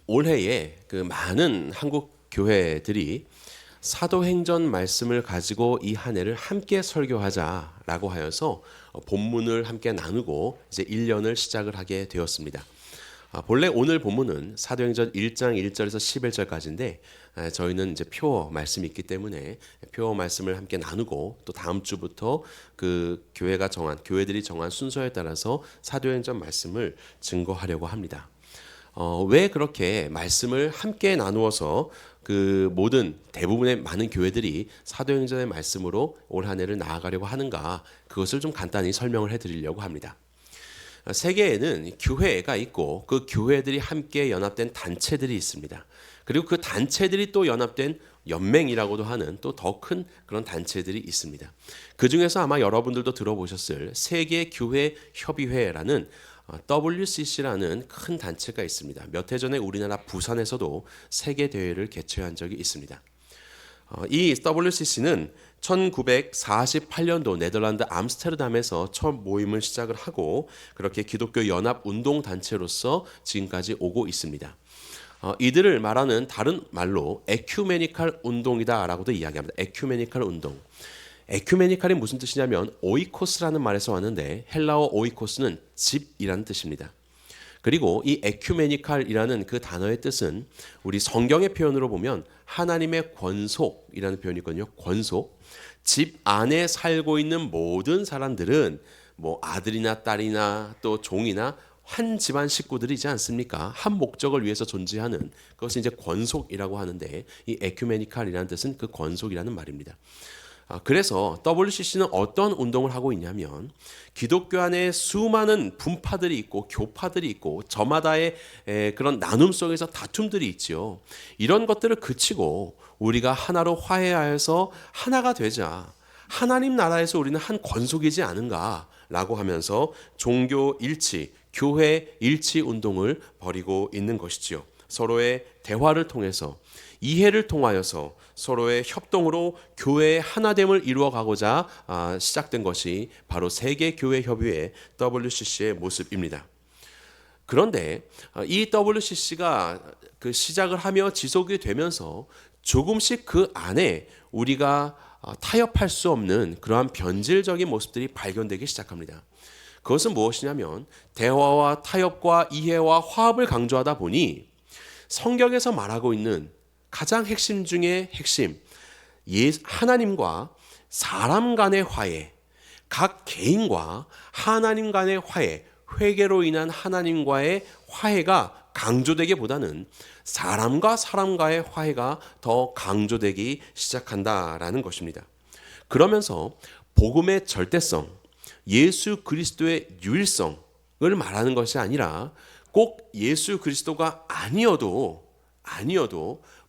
올해에 그 많은 한국 교회들이 사도행전 말씀을 가지고 이 한 해를 함께 설교하자라고 하여서 본문을 함께 나누고 이제 1년을 시작을 하게 되었습니다. 본래 오늘 본문은 사도행전 1장 1절에서 11절까지인데 저희는 이제 표어 말씀이 있기 때문에 표어 말씀을 함께 나누고 또 다음 주부터 그 교회들이 정한 순서에 따라서 사도행전 말씀을 증거하려고 합니다. 왜 그렇게 말씀을 함께 나누어서 그 대부분의 많은 교회들이 사도행전의 말씀으로 올 한 해를 나아가려고 하는가, 그것을 좀 간단히 설명을 해드리려고 합니다. 세계에는 교회가 있고 그 교회들이 함께 연합된 단체들이 있습니다. 그리고 그 단체들이 또 연합된 연맹이라고도 하는 또 더 큰 그런 단체들이 있습니다. 그 중에서 아마 여러분들도 들어보셨을 세계교회협의회라는 WCC라는 큰 단체가 있습니다. 몇 해 전에 우리나라 부산에서도 세계대회를 개최한 적이 있습니다. 이 WCC는 1948년도 네덜란드 암스테르담에서 처음 모임을 시작을 하고 그렇게 기독교 연합 운동 단체로서 지금까지 오고 있습니다. 이들을 말하는 다른 말로 에큐메니칼 운동이다라고도 이야기합니다. 에큐메니칼 운동. 에큐메니칼이 무슨 뜻이냐면 오이코스라는 말에서 왔는데 헬라어 오이코스는 집이라는 뜻입니다. 그리고 이 에큐메니칼이라는 그 단어의 뜻은 우리 성경의 표현으로 보면 하나님의 권속이라는 표현이 있거든요. 권속. 집 안에 살고 있는 모든 사람들은 뭐 아들이나 딸이나 또 종이나 한 집안 식구들이지 않습니까? 한 목적을 위해서 존재하는 그것을 이제 권속이라고 하는데 이 에큐메니칼이라는 뜻은 그 권속이라는 말입니다. 그래서 WCC는 어떤 운동을 하고 있냐면 기독교 안에 수많은 분파들이 있고 교파들이 있고 저마다의 그런 나눔 속에서 다툼들이 있지요. 이런 것들을 그치고 우리가 하나로 화해하여서 하나가 되자. 하나님 나라에서 우리는 한 권속이지 않은가라고 하면서 종교 일치, 교회 일치 운동을 벌이고 있는 것이지요. 서로의 대화를 통해서 이해를 통하여서 서로의 협동으로 교회의 하나됨을 이루어가고자 시작된 것이 바로 세계교회협의회 WCC의 모습입니다. 그런데 이 WCC가 그 시작을 하며 지속이 되면서 조금씩 그 안에 우리가 타협할 수 없는 그러한 변질적인 모습들이 발견되기 시작합니다. 그것은 무엇이냐면 대화와 타협과 이해와 화합을 강조하다 보니 성경에서 말하고 있는 가장 핵심 중에 핵심, 하나님과 사람 간의 화해, 각 개인과 하나님 간의 화해, 회개로 인한 하나님과의 화해가 강조되기보다는 사람과 사람과의 화해가 더 강조되기 시작한다라는 것입니다. 그러면서 복음의 절대성, 예수 그리스도의 유일성을 말하는 것이 아니라 꼭 예수 그리스도가 아니어도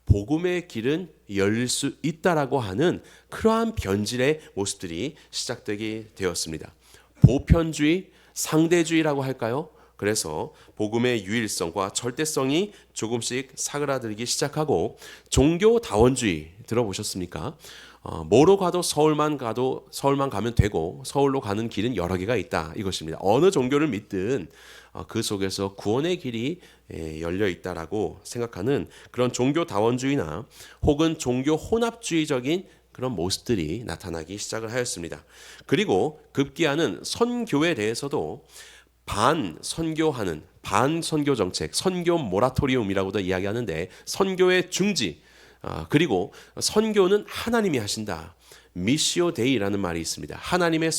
복음의 길은 열릴 수 있다라고 하는 그러한 변질의 모습들이 시작되게 되었습니다. 보편주의, 상대주의라고 할까요? 그래서 복음의 유일성과 절대성이 조금씩 사그라들기 시작하고 종교다원주의 들어보셨습니까? 뭐로 가도 서울만 가면 되고 서울로 가는 길은 여러 개가 있다 이것입니다. 어느 종교를 믿든 그 속에서 구원의 길이 열려 있다라고 생각하는 그런 종교다원주의나 혹은 종교 혼합주의적인 그런 모습들이 나타나기 시작을 하였습니다. 그리고 급기야는 선교에 대해서도 반선교 정책, 선교 모라토리움이라고도 이야기하는데 선교의 중지, 그리고 선교는 하나님이 하신다. 미시오 데이라는 말이 있습니다. 하나님의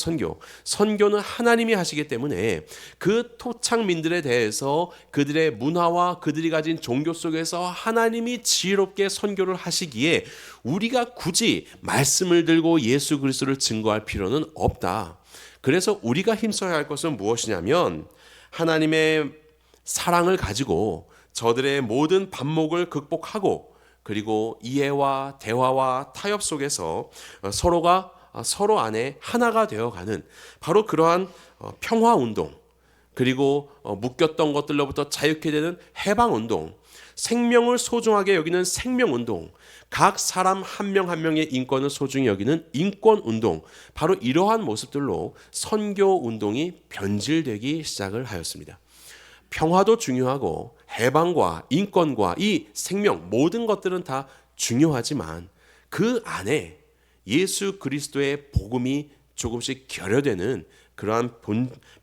선교는 하나님이 하시기 때문에 그 토착민들에 대해서 그들의 문화와 그들이 가진 종교 속에서 하나님이 지혜롭게 선교를 하시기에 우리가 굳이 말씀을 들고 예수 그리스도를 증거할 필요는 없다. 그래서 우리가 힘써야 할 것은 무엇이냐면 하나님의 사랑을 가지고 저들의 모든 반목을 극복하고 그리고 이해와 대화와 타협 속에서 서로가 서로 안에 하나가 되어가는 바로 그러한 평화운동, 그리고 묶였던 것들로부터 자유케 되는 해방운동, 생명을 소중하게 여기는 생명운동, 각 사람 한 명 한 명의 인권을 소중히 여기는 인권운동, 바로 이러한 모습들로 선교운동이 변질되기 시작을 하였습니다. 평화도 중요하고 해방과 인권과 이 생명 모든 것들은 다 중요하지만 그 안에 예수 그리스도의 복음이 조금씩 결여되는 그러한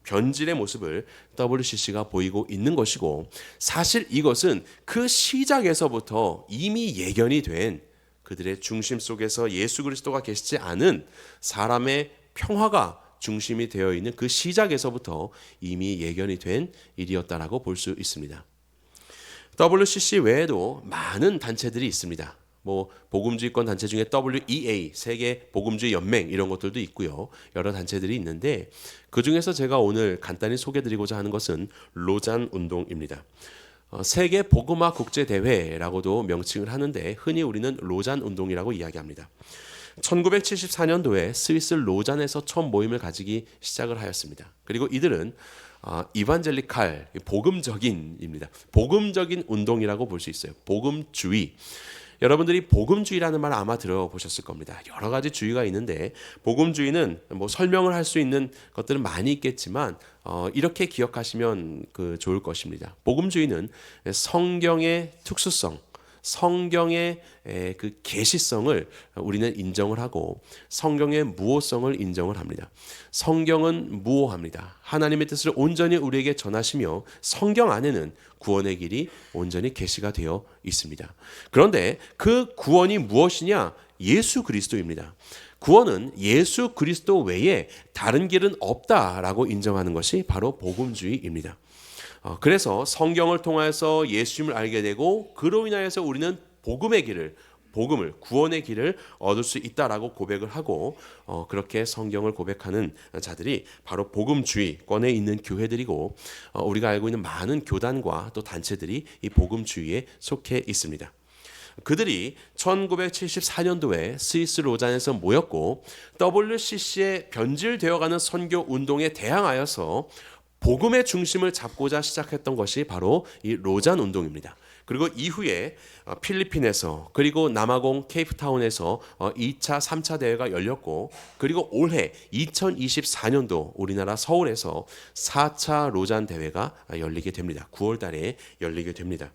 변질의 모습을 WCC가 보이고 있는 것이고, 사실 이것은 그 시작에서부터 이미 예견이 된 그들의 중심 속에서 예수 그리스도가 계시지 않은 사람의 평화가 중심이 되어 있는 그 시작에서부터 이미 예견이 된 일이었다라고 볼 수 있습니다. WCC 외에도 많은 단체들이 있습니다. 복음주의권 단체 중에 WEA, 세계 복음주의 연맹 이런 것들도 있고요. 여러 단체들이 있는데 그 중에서 제가 오늘 간단히 소개드리고자 하는 것은 로잔 운동입니다. 세계 복음화 국제 대회라고도 명칭을 하는데 흔히 우리는 로잔 운동이라고 이야기합니다. 1974년도에 스위스 로잔에서 처음 모임을 가지기 시작을 하였습니다. 그리고 이들은 이반젤리칼, 복음적인입니다. 복음적인 운동이라고 볼 수 있어요. 복음주의. 여러분들이 복음주의라는 말 아마 들어보셨을 겁니다. 여러 가지 주의가 있는데 복음주의는 설명을 할 수 있는 것들은 많이 있겠지만 이렇게 기억하시면 좋을 것입니다. 복음주의는 성경의 특수성, 성경의 그 계시성을 우리는 인정을 하고 성경의 무오성을 인정을 합니다. 성경은 무오합니다. 하나님의 뜻을 온전히 우리에게 전하시며 성경 안에는 구원의 길이 온전히 계시가 되어 있습니다. 그런데 그 구원이 무엇이냐? 예수 그리스도입니다. 구원은 예수 그리스도 외에 다른 길은 없다라고 인정하는 것이 바로 복음주의입니다. 그래서 성경을 통해서 예수님을 알게 되고 그로 인하여서 우리는 복음을 구원의 길을 얻을 수 있다라고 고백을 하고 그렇게 성경을 고백하는 자들이 바로 복음주의권에 있는 교회들이고 우리가 알고 있는 많은 교단과 또 단체들이 이 복음주의에 속해 있습니다. 그들이 1974년도에 스위스 로잔에서 모였고 WCC의 변질되어가는 선교 운동에 대항하여서 복음의 중심을 잡고자 시작했던 것이 바로 이 로잔 운동입니다. 그리고 이후에 필리핀에서 그리고 남아공 케이프타운에서 2차, 3차 대회가 열렸고 그리고 올해 2024년도 우리나라 서울에서 4차 로잔 대회가 열리게 됩니다. 9월 달에 열리게 됩니다.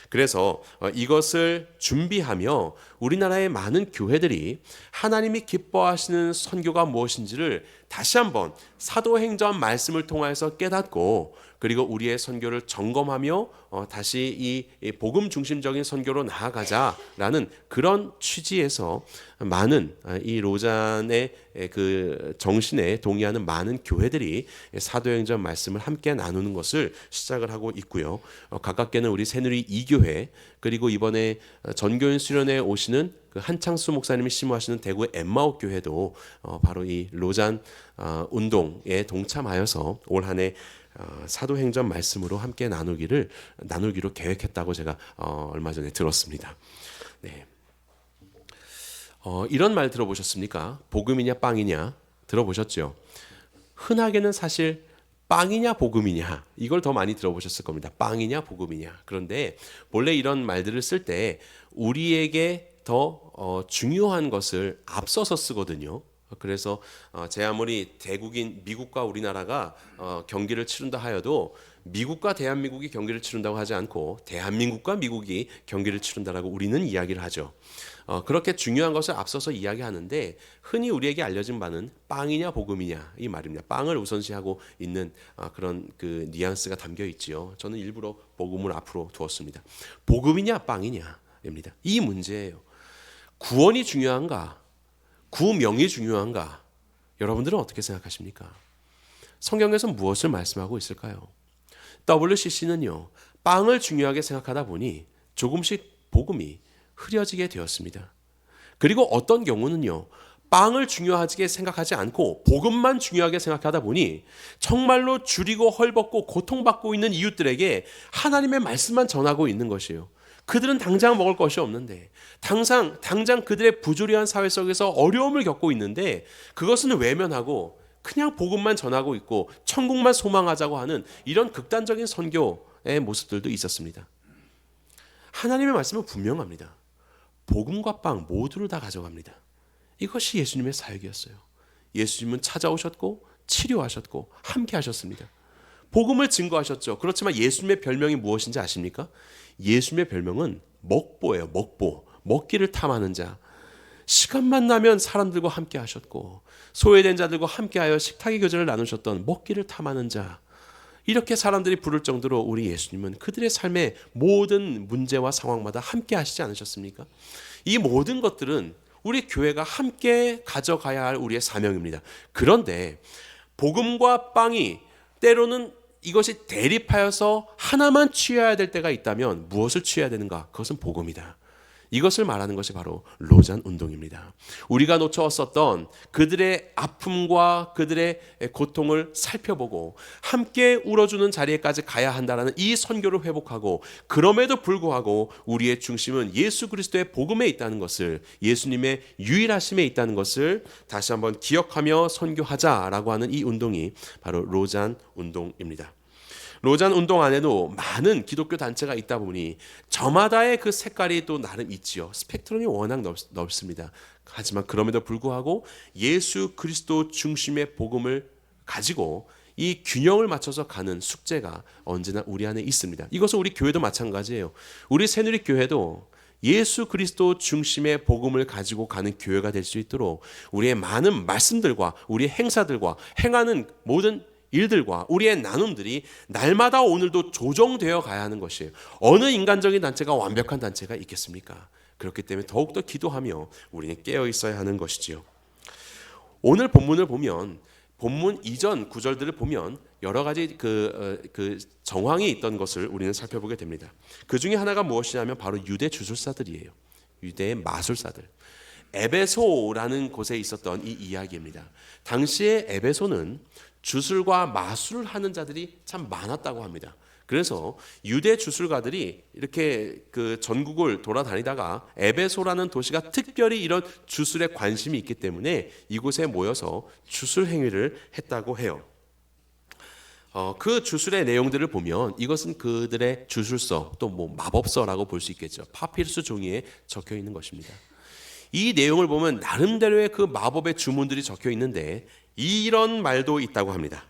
그래서 이것을 준비하며 우리나라의 많은 교회들이 하나님이 기뻐하시는 선교가 무엇인지를 다시 한번 사도행전 말씀을 통해서 깨닫고 그리고 우리의 선교를 점검하며 다시 이 복음 중심적인 선교로 나아가자라는 그런 취지에서 많은 이 로잔의 그 정신에 동의하는 많은 교회들이 사도행전 말씀을 함께 나누는 것을 시작을 하고 있고요. 가깝게는 우리 새누리 2교회 그리고 이번에 전교인 수련회에 오시는 그 한창수 목사님이 심호하시는 대구의 엠마오 교회도 바로 이 로잔 운동에 동참하여서 올 한 해 사도행전 말씀으로 함께 나누기로 계획했다고 제가 얼마 전에 들었습니다. 네. 이런 말 들어보셨습니까? 복음이냐 빵이냐 들어보셨죠? 흔하게는 사실 빵이냐 복음이냐 이걸 더 많이 들어보셨을 겁니다. 빵이냐 복음이냐. 그런데 본래 이런 말들을 쓸 때 우리에게 더 중요한 것을 앞서서 쓰거든요. 그래서 제 아무리 대국인 미국과 우리나라가 경기를 치른다 하여도 미국과 대한민국이 경기를 치른다고 하지 않고 대한민국과 미국이 경기를 치른다라고 우리는 이야기를 하죠. 그렇게 중요한 것을 앞서서 이야기하는데 흔히 우리에게 알려진 바는 빵이냐 복음이냐 이 말입니다. 빵을 우선시하고 있는 그런 그 뉘앙스가 담겨 있지요. 저는 일부러 복음을 앞으로 두었습니다. 복음이냐 빵이냐입니다. 이 문제예요. 구원이 중요한가? 구명이 중요한가? 여러분들은 어떻게 생각하십니까? 성경에서 무엇을 말씀하고 있을까요? WCC는요, 빵을 중요하게 생각하다 보니 조금씩 복음이 흐려지게 되었습니다. 그리고 어떤 경우는요, 빵을 중요하게 생각하지 않고 복음만 중요하게 생각하다 보니 정말로 줄이고 헐벗고 고통받고 있는 이웃들에게 하나님의 말씀만 전하고 있는 것이에요. 그들은 당장 먹을 것이 없는데 당장 그들의 부조리한 사회 속에서 어려움을 겪고 있는데 그것은 외면하고 그냥 복음만 전하고 있고 천국만 소망하자고 하는 이런 극단적인 선교의 모습들도 있었습니다. 하나님의 말씀은 분명합니다. 복음과 빵 모두를 다 가져갑니다. 이것이 예수님의 사역이었어요. 예수님은 찾아오셨고 치료하셨고 함께 하셨습니다. 복음을 증거하셨죠. 그렇지만 예수님의 별명이 무엇인지 아십니까? 예수님의 별명은 먹보예요. 먹보. 먹기를 탐하는 자. 시간만 나면 사람들과 함께 하셨고 소외된 자들과 함께하여 식탁의 교제를 나누셨던 먹기를 탐하는 자. 이렇게 사람들이 부를 정도로 우리 예수님은 그들의 삶의 모든 문제와 상황마다 함께 하시지 않으셨습니까? 이 모든 것들은 우리 교회가 함께 가져가야 할 우리의 사명입니다. 그런데 복음과 빵이 때로는 이것이 대립하여서 하나만 취해야 될 때가 있다면 무엇을 취해야 되는가? 그것은 복음이다. 이것을 말하는 것이 바로 로잔 운동입니다. 우리가 놓쳐왔었던 그들의 아픔과 그들의 고통을 살펴보고 함께 울어주는 자리에까지 가야 한다는 이 선교를 회복하고 그럼에도 불구하고 우리의 중심은 예수 그리스도의 복음에 있다는 것을 예수님의 유일하심에 있다는 것을 다시 한번 기억하며 선교하자라고 하는 이 운동이 바로 로잔 운동입니다. 로잔 운동 안에도 많은 기독교 단체가 있다 보니 저마다의 그 색깔이 또 나름 있지요. 스펙트럼이 워낙 넓습니다. 하지만 그럼에도 불구하고 예수 그리스도 중심의 복음을 가지고 이 균형을 맞춰서 가는 숙제가 언제나 우리 안에 있습니다. 이것은 우리 교회도 마찬가지예요. 우리 새누리 교회도 예수 그리스도 중심의 복음을 가지고 가는 교회가 될 수 있도록 우리의 많은 말씀들과 우리의 행사들과 행하는 모든 일들과 우리의 나눔들이 날마다 오늘도 조정되어 가야 하는 것이에요. 어느 인간적인 단체가 완벽한 단체가 있겠습니까? 그렇기 때문에 더욱더 기도하며 우리는 깨어 있어야 하는 것이지요. 오늘 본문을 보면 본문 이전 구절들을 보면 여러 가지 그 정황이 있던 것을 우리는 살펴보게 됩니다. 그 중에 하나가 무엇이냐면 바로 유대 주술사들이에요. 유대의 마술사들. 에베소라는 곳에 있었던 이 이야기입니다. 당시에 에베소는 주술과 마술을 하는 자들이 참 많았다고 합니다. 그래서 유대 주술가들이 이렇게 그 전국을 돌아다니다가 에베소라는 도시가 특별히 이런 주술에 관심이 있기 때문에 이곳에 모여서 주술 행위를 했다고 해요. 그 주술의 내용들을 보면 이것은 그들의 주술서 또 뭐 마법서라고 볼 수 있겠죠. 파피루스 종이에 적혀 있는 것입니다. 이 내용을 보면 나름대로의 그 마법의 주문들이 적혀 있는데 이런 말도 있다고 합니다.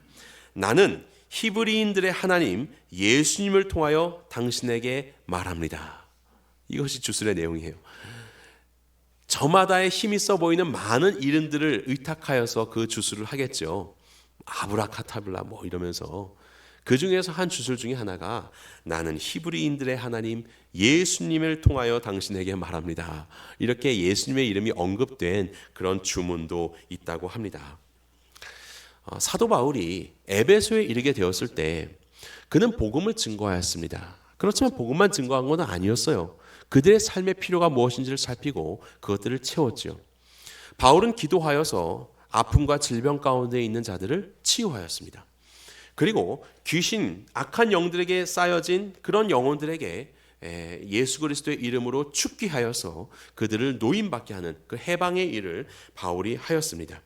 나는 히브리인들의 하나님 예수님을 통하여 당신에게 말합니다. 이것이 주술의 내용이에요. 저마다의 힘이 써 보이는 많은 이름들을 의탁하여서 그 주술을 하겠죠. 아브라카타블라 뭐 이러면서 그 중에서 한 주술 중에 하나가 나는 히브리인들의 하나님 예수님을 통하여 당신에게 말합니다. 이렇게 예수님의 이름이 언급된 그런 주문도 있다고 합니다. 사도 바울이 에베소에 이르게 되었을 때 그는 복음을 증거하였습니다. 그렇지만 복음만 증거한 건 아니었어요. 그들의 삶의 필요가 무엇인지를 살피고 그것들을 채웠죠. 바울은 기도하여서 아픔과 질병 가운데 있는 자들을 치유하였습니다. 그리고 귀신, 악한 영들에게 쌓여진 그런 영혼들에게 예수 그리스도의 이름으로 축기하여서 그들을 노임받게 하는 그 해방의 일을 바울이 하였습니다.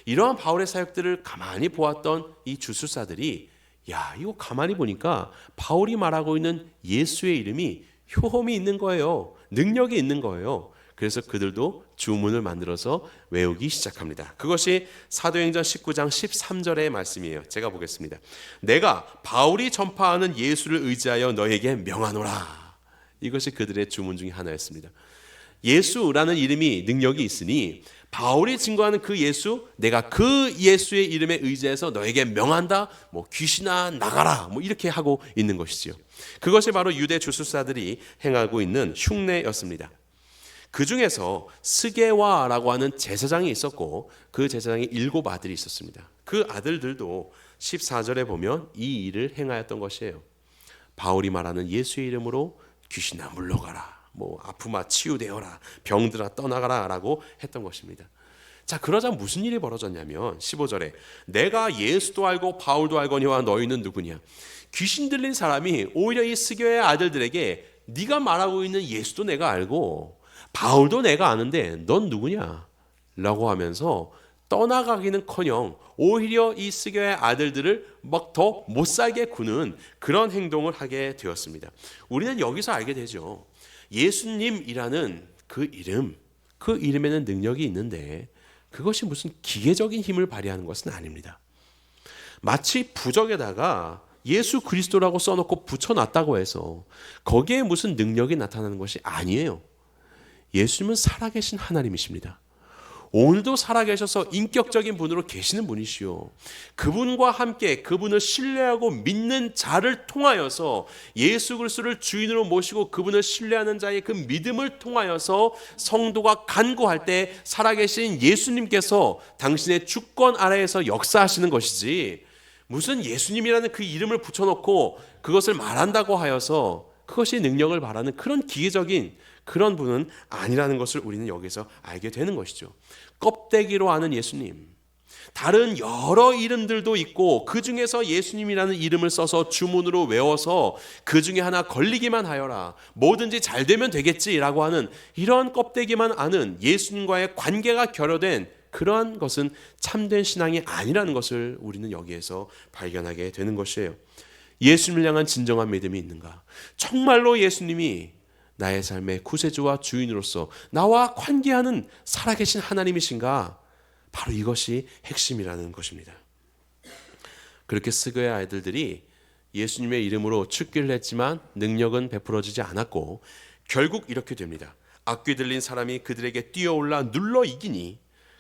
이러한 바울의 사역들을 가만히 보았던 이 주술사들이 야, 이거 가만히 보니까 바울이 말하고 있는 예수의 이름이 효험이 있는 거예요. 능력이 있는 거예요. 그래서 그들도 주문을 만들어서 외우기 시작합니다. 그것이 사도행전 19장 13절의 말씀이에요. 제가 보겠습니다. 내가 바울이 전파하는 예수를 의지하여 너에게 명하노라. 이것이 그들의 주문 중에 하나였습니다. 예수라는 이름이 능력이 있으니 바울이 증거하는 그 예수, 내가 그 예수의 이름에 의지해서 너에게 명한다. 뭐 귀신아 나가라. 뭐 이렇게 하고 있는 것이지요. 그것이 바로 유대 주술사들이 행하고 있는 흉내였습니다. 그 중에서 스게와라고 하는 제사장이 있었고 그 제사장이 7 아들이 있었습니다. 그 아들들도 14절에 보면 이 일을 행하였던 것이에요. 바울이 말하는 예수의 이름으로 귀신아 물러가라. 뭐 아프마 치유되어라. 병들아 떠나가라 라고 했던 것입니다. 자, 그러자 무슨 일이 벌어졌냐면 15절에 내가 예수도 알고 바울도 알거니와 너희는 누구냐. 귀신 들린 사람이 오히려 이 스게와의 아들들에게 네가 말하고 있는 예수도 내가 알고 바울도 내가 아는데 넌 누구냐? 라고 하면서 떠나가기는커녕 오히려 이 스게와의 아들들을 막 더 못살게 구는 그런 행동을 하게 되었습니다. 우리는 여기서 알게 되죠. 예수님이라는 그 이름, 그 이름에는 능력이 있는데 그것이 무슨 기계적인 힘을 발휘하는 것은 아닙니다. 마치 부적에다가 예수 그리스도라고 써놓고 붙여놨다고 해서 거기에 무슨 능력이 나타나는 것이 아니에요. 예수님은 살아계신 하나님이십니다. 오늘도 살아계셔서 인격적인 분으로 계시는 분이시요, 그분과 함께 그분을 신뢰하고 믿는 자를 통하여서 예수 그리스도를 주인으로 모시고 그분을 신뢰하는 자의 그 믿음을 통하여서 성도가 간구할 때 살아계신 예수님께서 당신의 주권 아래에서 역사하시는 것이지, 무슨 예수님이라는 그 이름을 붙여놓고 그것을 말한다고 하여서 그것이 능력을 바라는 그런 기계적인 그런 분은 아니라는 것을 우리는 여기서 알게 되는 것이죠. 껍데기로 아는 예수님, 다른 여러 이름들도 있고 그 중에서 예수님이라는 이름을 써서 주문으로 외워서 그 중에 하나 걸리기만 하여라, 뭐든지 잘 되면 되겠지라고 하는 이런 껍데기만 아는 예수님과의 관계가 결여된 그러한 것은 참된 신앙이 아니라는 것을 우리는 여기에서 발견하게 되는 것이에요. 예수님을 향한 진정한 믿음이 있는가? 정말로 예수님이 나의 삶의 구세주와 주인으로서 나와 관계하는 살아계신 하나님이신가? 바로 이것이 핵심이라는 것입니다. 그렇게 스그의 아이들이 예수님의 이름으로 축기를 했지만 능력은 베풀어지지 않았고 결국 이렇게 됩니다. 악귀 들린 사람이 그들에게 뛰어올라 눌러 이기니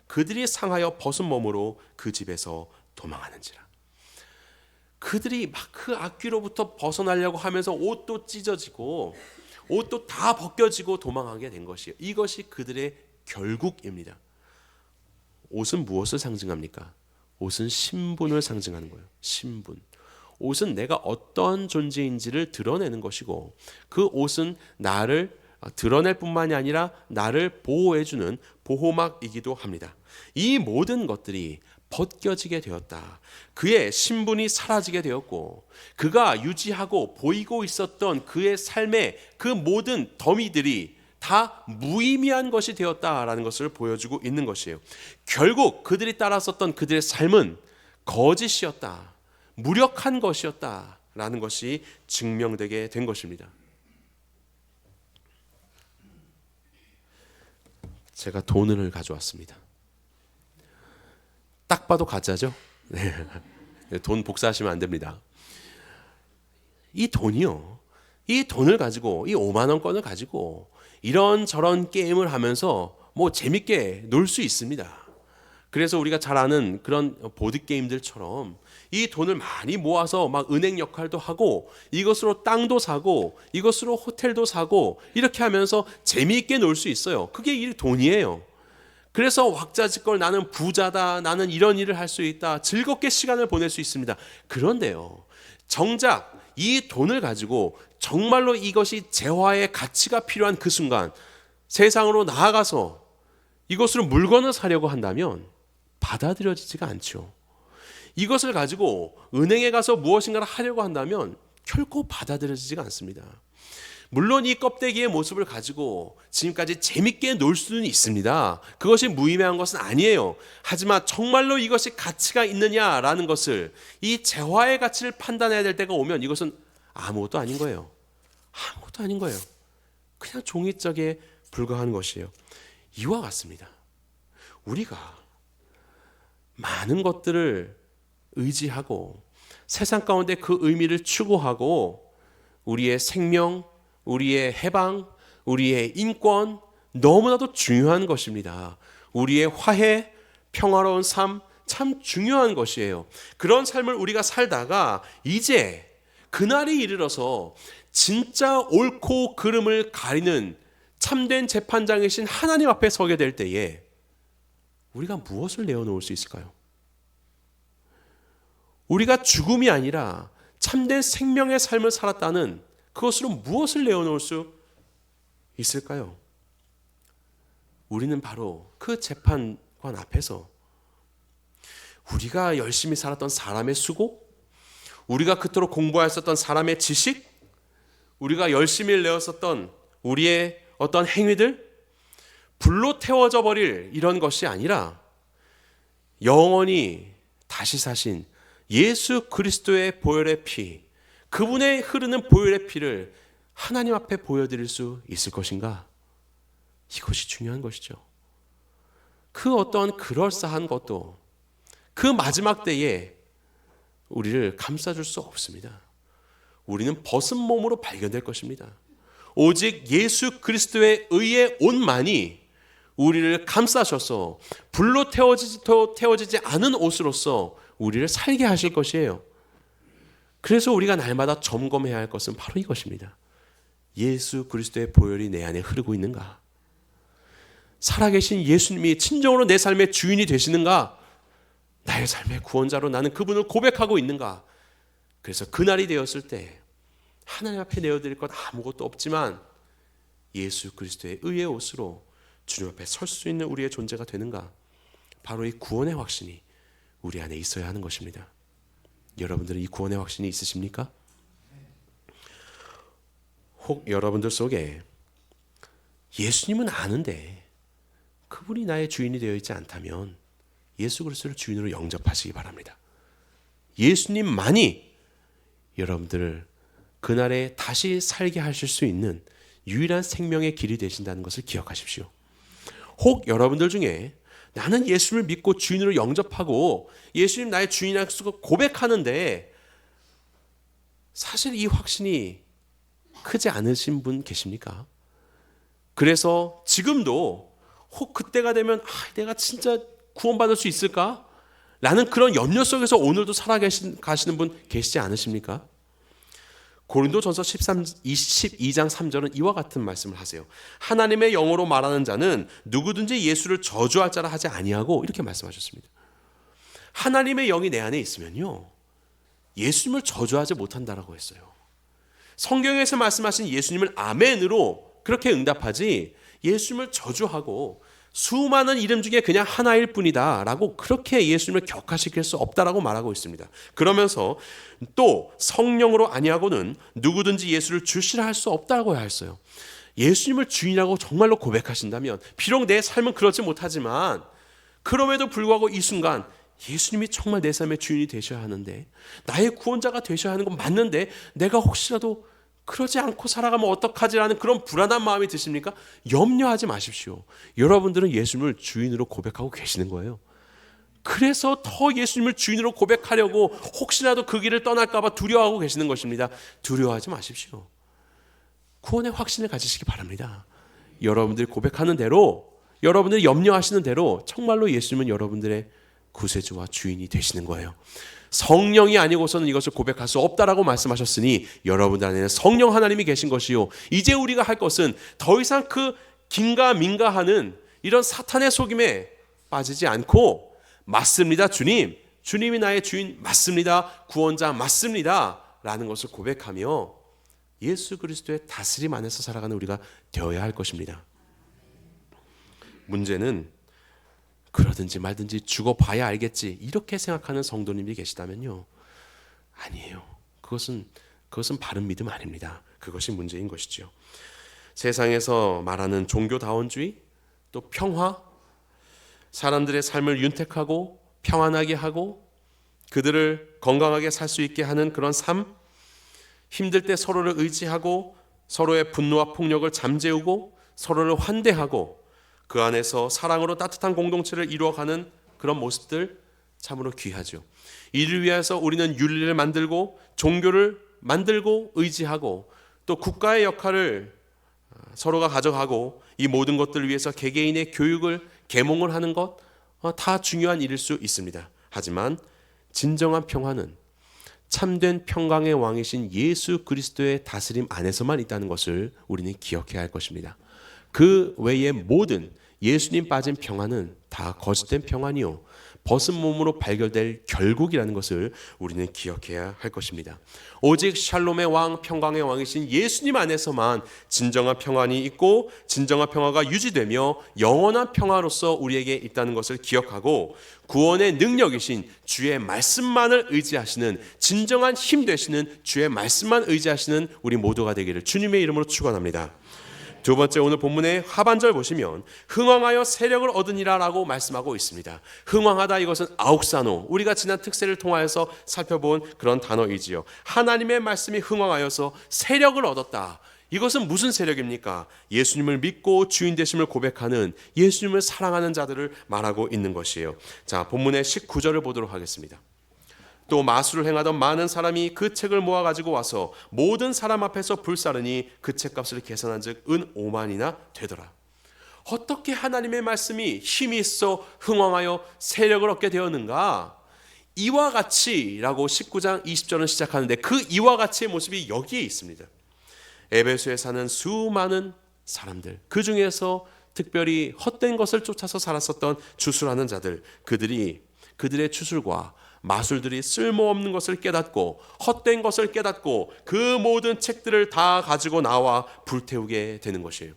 그들이 상하여 벗은 몸으로 그 집에서 도망하는지라. 그들이 막 그 악귀로부터 벗어나려고 하면서 옷도 찢어지고 옷도 다 벗겨지고 도망하게 된 것이에요. 이것이 그들의 결국입니다. 옷은 무엇을 상징합니까? 옷은 신분을 상징하는 거예요. 신분. 옷은 내가 어떤 존재인지를 드러내는 것이고 그 옷은 나를 드러낼 뿐만이 아니라 나를 보호해주는 보호막이기도 합니다. 이 모든 것들이 벗겨지게 되었다. 그의 신분이 사라지게 되었고 그가 유지하고 보이고 있었던 그의 삶의 그 모든 더미들이 다 무의미한 것이 되었다라는 것을 보여주고 있는 것이에요. 결국 그들이 따랐었던 그들의 삶은 거짓이었다, 무력한 것이었다라는 것이 증명되게 된 것입니다. 제가 돈을 가져왔습니다. 딱 봐도 가짜죠? 네. 돈 복사하시면 안 됩니다. 이 돈이요, 이 돈을 가지고, 이 5만 원권을 가지고 이런저런 게임을 하면서 뭐 재밌게 놀 수 있습니다. 그래서 우리가 잘 아는 그런 보드게임들처럼 이 돈을 많이 모아서 막 은행 역할도 하고 이것으로 땅도 사고 이것으로 호텔도 사고 이렇게 하면서 재미있게 놀 수 있어요. 그게 이 돈이에요. 그래서 왁자지껄 나는 부자다, 나는 이런 일을 할 수 있다, 즐겁게 시간을 보낼 수 있습니다. 그런데요, 정작 이 돈을 가지고 정말로 이것이 재화의 가치가 필요한 그 순간 세상으로 나아가서 이것으로 물건을 사려고 한다면 받아들여지지가 않죠. 이것을 가지고 은행에 가서 무엇인가를 하려고 한다면 결코 받아들여지지가 않습니다. 물론 이 껍데기의 모습을 가지고 지금까지 재밌게 놀 수는 있습니다. 그것이 무의미한 것은 아니에요. 하지만 정말로 이것이 가치가 있느냐라는 것을, 이 재화의 가치를 판단해야 될 때가 오면 이것은 아무것도 아닌 거예요. 아무것도 아닌 거예요. 그냥 종이짝에 불과한 것이에요. 이와 같습니다. 우리가 많은 것들을 의지하고 세상 가운데 그 의미를 추구하고 우리의 생명, 우리의 해방, 우리의 인권, 너무나도 중요한 것입니다. 우리의 화해, 평화로운 삶, 참 중요한 것이에요. 그런 삶을 우리가 살다가 이제 그날이 이르러서 진짜 옳고 그름을 가리는 참된 재판장이신 하나님 앞에 서게 될 때에 우리가 무엇을 내어놓을 수 있을까요? 우리가 죽음이 아니라 참된 생명의 삶을 살았다는 그것으로 무엇을 내어놓을 수 있을까요? 우리는 바로 그 재판관 앞에서 우리가 열심히 살았던 사람의 수고, 우리가 그토록 공부하였었던 사람의 지식, 우리가 열심히 내었었던 우리의 어떤 행위들, 불로 태워져 버릴 이런 것이 아니라 영원히 다시 사신 예수 그리스도의 보혈의 피, 그분의 흐르는 보혈의 피를 하나님 앞에 보여드릴 수 있을 것인가? 이것이 중요한 것이죠. 그 어떤 그럴싸한 것도 그 마지막 때에 우리를 감싸줄 수 없습니다. 우리는 벗은 몸으로 발견될 것입니다. 오직 예수 그리스도의 의의 옷만이 우리를 감싸셔서 불로 태워지지 않은 옷으로서 우리를 살게 하실 것이에요. 그래서 우리가 날마다 점검해야 할 것은 바로 이것입니다. 예수 그리스도의 보혈이 내 안에 흐르고 있는가? 살아계신 예수님이 진정으로 내 삶의 주인이 되시는가? 나의 삶의 구원자로 나는 그분을 고백하고 있는가? 그래서 그날이 되었을 때 하나님 앞에 내어드릴 것 아무것도 없지만 예수 그리스도의 의의 옷으로 주님 앞에 설 수 있는 우리의 존재가 되는가? 바로 이 구원의 확신이 우리 안에 있어야 하는 것입니다. 여러분들은 이 구원의 확신이 있으십니까? 혹 여러분들 속에 예수님은 아는데 그분이 나의 주인이 되어 있지 않다면 예수 그리스도를 주인으로 영접하시기 바랍니다. 예수님만이 여러분들을 그날에 다시 살게 하실 수 있는 유일한 생명의 길이 되신다는 것을 기억하십시오. 혹 여러분들 중에 나는 예수님을 믿고 주인으로 영접하고 예수님 나의 주인이라고 고백하는데 사실 이 확신이 크지 않으신 분 계십니까? 그래서 지금도 혹 그때가 되면 내가 진짜 구원받을 수 있을까? 라는 그런 염려 속에서 오늘도 살아가시는 분 계시지 않으십니까? 고린도전서 12장 3절은 이와 같은 말씀을 하세요. 하나님의 영어로 말하는 자는 누구든지 예수를 저주할 자라 하지 아니하고 이렇게 말씀하셨습니다. 하나님의 영이 내 안에 있으면요 예수님을 저주하지 못한다라고 했어요. 성경에서 말씀하신 예수님을 아멘으로 그렇게 응답하지 예수님을 저주하고 수많은 이름 중에 그냥 하나일 뿐이다 라고 그렇게 예수님을 격화시킬 수 없다라고 말하고 있습니다. 그러면서 또 성령으로 아니하고는 누구든지 예수를 주시라 할 수 없다고 했어요. 예수님을 주인이라고 정말로 고백하신다면 비록 내 삶은 그렇지 못하지만 그럼에도 불구하고 이 순간 예수님이 정말 내 삶의 주인이 되셔야 하는데 나의 구원자가 되셔야 하는 건 맞는데 내가 혹시라도 그러지 않고 살아가면 어떡하지라는 그런 불안한 마음이 드십니까? 염려하지 마십시오. 여러분들은 예수님을 주인으로 고백하고 계시는 거예요. 그래서 더 예수님을 주인으로 고백하려고 혹시라도 그 길을 떠날까 봐 두려워하고 계시는 것입니다. 두려워하지 마십시오. 구원의 확신을 가지시기 바랍니다. 여러분들이 고백하는 대로 여러분들이 염려하시는 대로 정말로 예수님은 여러분들의 구세주와 주인이 되시는 거예요. 성령이 아니고서는 이것을 고백할 수 없다라고 말씀하셨으니 여러분들 안에는 성령 하나님이 계신 것이요 이제 우리가 할 것은 더 이상 그 긴가민가하는 이런 사탄의 속임에 빠지지 않고 맞습니다 주님, 주님이 나의 주인 맞습니다, 구원자 맞습니다 라는 것을 고백하며 예수 그리스도의 다스림 안에서 살아가는 우리가 되어야 할 것입니다. 문제는 그러든지 말든지 죽어봐야 알겠지 이렇게 생각하는 성도님이 계시다면요 아니에요. 그것은 바른 믿음 아닙니다. 그것이 문제인 것이죠. 세상에서 말하는 종교다원주의 또 평화, 사람들의 삶을 윤택하고 평안하게 하고 그들을 건강하게 살 수 있게 하는 그런 삶, 힘들 때 서로를 의지하고 서로의 분노와 폭력을 잠재우고 서로를 환대하고 그 안에서 사랑으로 따뜻한 공동체를 이루어가는 그런 모습들 참으로 귀하죠. 이를 위해서 우리는 윤리를 만들고 종교를 만들고 의지하고 또 국가의 역할을 서로가 가져가고 이 모든 것들을 위해서 개개인의 교육을 계몽을 하는 것 다 중요한 일일 수 있습니다. 하지만 진정한 평화는 참된 평강의 왕이신 예수 그리스도의 다스림 안에서만 있다는 것을 우리는 기억해야 할 것입니다. 그 외의 모든 예수님 빠진 평안은 다 거짓된 평안이요 벗은 몸으로 발견될 결국이라는 것을 우리는 기억해야 할 것입니다. 오직 샬롬의 왕, 평강의 왕이신 예수님 안에서만 진정한 평안이 있고 진정한 평화가 유지되며 영원한 평화로서 우리에게 있다는 것을 기억하고 구원의 능력이신 주의 말씀만을 의지하시는 진정한 힘 되시는 주의 말씀만 의지하시는 우리 모두가 되기를 주님의 이름으로 축원합니다. 두 번째, 오늘 본문의 하반절 보시면 흥왕하여 세력을 얻으니라 라고 말씀하고 있습니다. 흥왕하다, 이것은 아욱사노, 우리가 지난 특세를 통하여서 살펴본 그런 단어이지요. 하나님의 말씀이 흥왕하여서 세력을 얻었다. 이것은 무슨 세력입니까? 예수님을 믿고 주인 되심을 고백하는 예수님을 사랑하는 자들을 말하고 있는 것이에요. 자, 본문의 19절을 보도록 하겠습니다. 또 마술을 행하던 많은 사람이 그 책을 모아가지고 와서 모든 사람 앞에서 불사르니 그 책값을 계산한즉 은 5만이나 되더라. 어떻게 하나님의 말씀이 힘이 있어 흥왕하여 세력을 얻게 되었는가? 이와 같이라고 19장 20절은 시작하는데 그 이와 같이의 모습이 여기에 있습니다. 에베소에 사는 수많은 사람들, 그 중에서 특별히 헛된 것을 쫓아서 살았었던 주술하는 자들, 그들의 주술과 마술들이 쓸모없는 것을 깨닫고 헛된 것을 깨닫고 그 모든 책들을 다 가지고 나와 불태우게 되는 것이에요.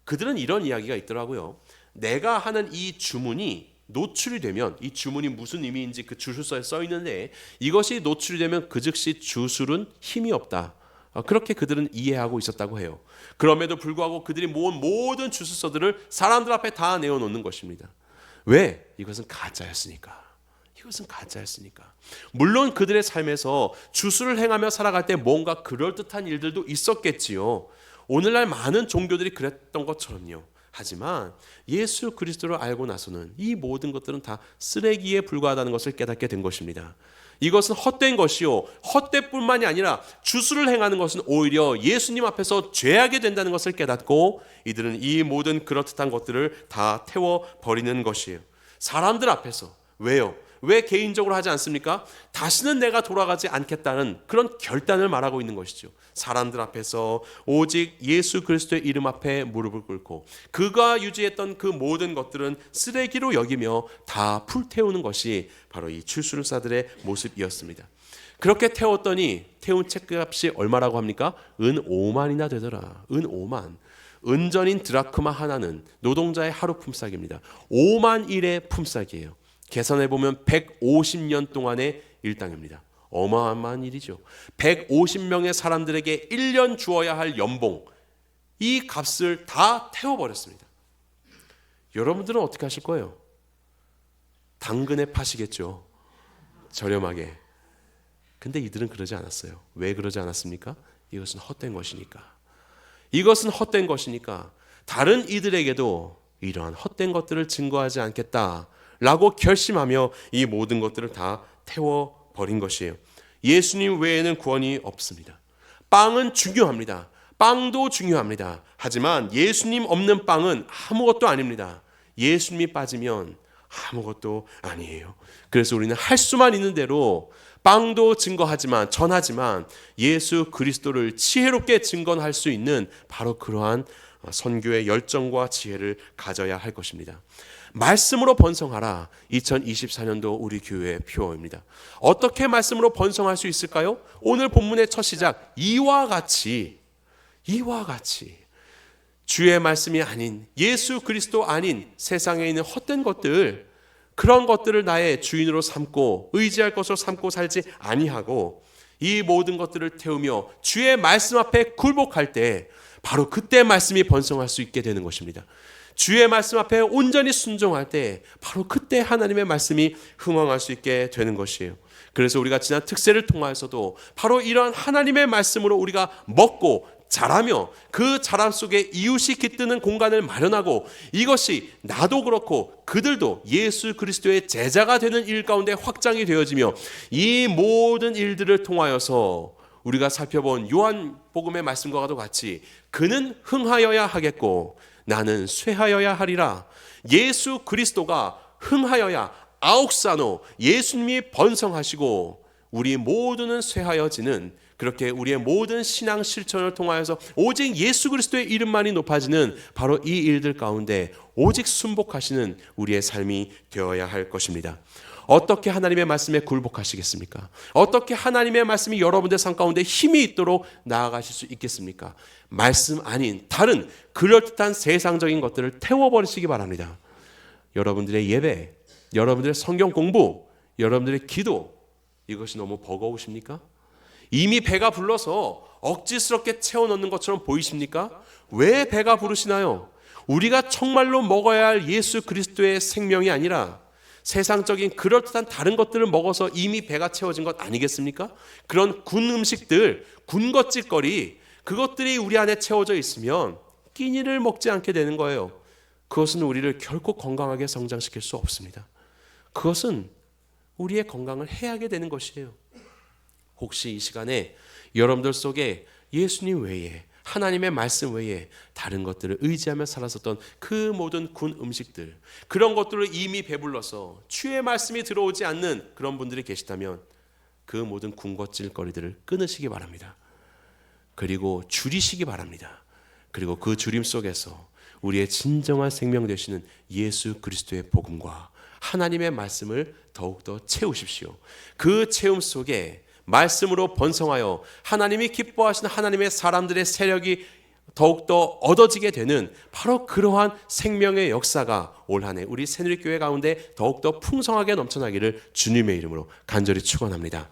그들은 이런 이야기가 있더라고요. 내가 하는 이 주문이 노출이 되면, 이 주문이 무슨 의미인지 그 주술서에 써 있는데 이것이 노출이 되면 그 즉시 주술은 힘이 없다. 그렇게 그들은 이해하고 있었다고 해요. 그럼에도 불구하고 그들이 모은 모든 주술서들을 사람들 앞에 다 내어놓는 것입니다. 왜? 이것은 가짜였으니까. 물론 그들의 삶에서 주술을 행하며 살아갈 때 뭔가 그럴듯한 일들도 있었겠지요. 오늘날 많은 종교들이 그랬던 것처럼요. 하지만 예수 그리스도를 알고 나서는 이 모든 것들은 다 쓰레기에 불과하다는 것을 깨닫게 된 것입니다. 이것은 헛된 것이요, 헛되뿐만이 아니라 주술을 행하는 것은 오히려 예수님 앞에서 죄하게 된다는 것을 깨닫고 이들은 이 모든 그럴듯한 것들을 다 태워버리는 것이에요. 사람들 앞에서. 왜요? 왜 개인적으로 하지 않습니까? 다시는 내가 돌아가지 않겠다는 그런 결단을 말하고 있는 것이죠. 사람들 앞에서 오직 예수 그리스도의 이름 앞에 무릎을 꿇고 그가 유지했던 그 모든 것들은 쓰레기로 여기며 다 불태우는 것이 바로 이 주술사들의 모습이었습니다. 그렇게 태웠더니 태운 책값이 얼마라고 합니까? 은 5만이나 되더라. 은 5만. 은전인 드라크마 하나는 노동자의 하루 품삯입니다. 5만 일의 품삯이에요. 계산해보면 150년 동안의 일당입니다. 어마어마한 일이죠. 150명의 사람들에게 1년 주어야 할 연봉, 이 값을 다 태워버렸습니다. 여러분들은 어떻게 하실 거예요? 당근에 파시겠죠. 저렴하게. 근데 이들은 그러지 않았어요. 왜 그러지 않았습니까? 이것은 헛된 것이니까 다른 이들에게도 이러한 헛된 것들을 증거하지 않겠다 라고 결심하며 이 모든 것들을 다 태워버린 것이에요. 예수님 외에는 구원이 없습니다. 빵은 중요합니다. 빵도 중요합니다. 하지만 예수님 없는 빵은 아무것도 아닙니다. 예수님이 빠지면 아무것도 아니에요. 그래서 우리는 할 수만 있는 대로 빵도 전하지만 예수 그리스도를 지혜롭게 증거할 수 있는 바로 그러한 선교의 열정과 지혜를 가져야 할 것입니다. 말씀으로 번성하라. 2024년도 우리 교회의 표어입니다. 어떻게 말씀으로 번성할 수 있을까요? 오늘 본문의 첫 시작, 이와 같이 주의 말씀이 아닌, 예수 그리스도 아닌 세상에 있는 헛된 것들, 그런 것들을 나의 주인으로 삼고 의지할 것으로 삼고 살지 아니하고 이 모든 것들을 태우며 주의 말씀 앞에 굴복할 때 바로 그때 말씀이 번성할 수 있게 되는 것입니다. 주의 말씀 앞에 온전히 순종할 때 바로 그때 하나님의 말씀이 흥왕할 수 있게 되는 것이에요. 그래서 우리가 지난 특세를 통하여서도 바로 이러한 하나님의 말씀으로 우리가 먹고 자라며 그 자람 속에 이웃이 깃드는 공간을 마련하고 이것이 나도 그렇고 그들도 예수 그리스도의 제자가 되는 일 가운데 확장이 되어지며 이 모든 일들을 통하여서 우리가 살펴본 요한복음의 말씀과도 같이 그는 흥하여야 하겠고 나는 쇠하여야 하리라. 예수 그리스도가 흥하여야 아옥사노 예수님이 번성하시고 우리 모두는 쇠하여지는, 그렇게 우리의 모든 신앙 실천을 통하여서 오직 예수 그리스도의 이름만이 높아지는 바로 이 일들 가운데 오직 순복하시는 우리의 삶이 되어야 할 것입니다. 어떻게 하나님의 말씀에 굴복하시겠습니까? 어떻게 하나님의 말씀이 여러분들 삶 가운데 힘이 있도록 나아가실 수 있겠습니까? 말씀 아닌 다른 그럴듯한 세상적인 것들을 태워버리시기 바랍니다. 여러분들의 예배, 여러분들의 성경 공부, 여러분들의 기도, 이것이 너무 버거우십니까? 이미 배가 불러서 억지스럽게 채워넣는 것처럼 보이십니까? 왜 배가 부르시나요? 우리가 정말로 먹어야 할 예수 그리스도의 생명이 아니라 세상적인 그럴듯한 다른 것들을 먹어서 이미 배가 채워진 것 아니겠습니까? 그런 군 음식들, 군것질거리, 그것들이 우리 안에 채워져 있으면 끼니를 먹지 않게 되는 거예요. 그것은 우리를 결코 건강하게 성장시킬 수 없습니다. 그것은 우리의 건강을 해하게 되는 것이에요. 혹시 이 시간에 여러분들 속에 예수님 외에, 하나님의 말씀 외에 다른 것들을 의지하며 살았었던 그 모든 군 음식들, 그런 것들을 이미 배불러서 주의 말씀이 들어오지 않는 그런 분들이 계시다면 그 모든 군것질거리들을 끊으시기 바랍니다. 그리고 줄이시기 바랍니다. 그리고 그 줄임 속에서 우리의 진정한 생명 되시는 예수 그리스도의 복음과 하나님의 말씀을 더욱더 채우십시오. 그 체험 속에 말씀으로 번성하여 하나님이 기뻐하시는 하나님의 사람들의 세력이 더욱더 얻어지게 되는 바로 그러한 생명의 역사가 올 한 해 우리 새누리교회 가운데 더욱더 풍성하게 넘쳐나기를 주님의 이름으로 간절히 축원합니다.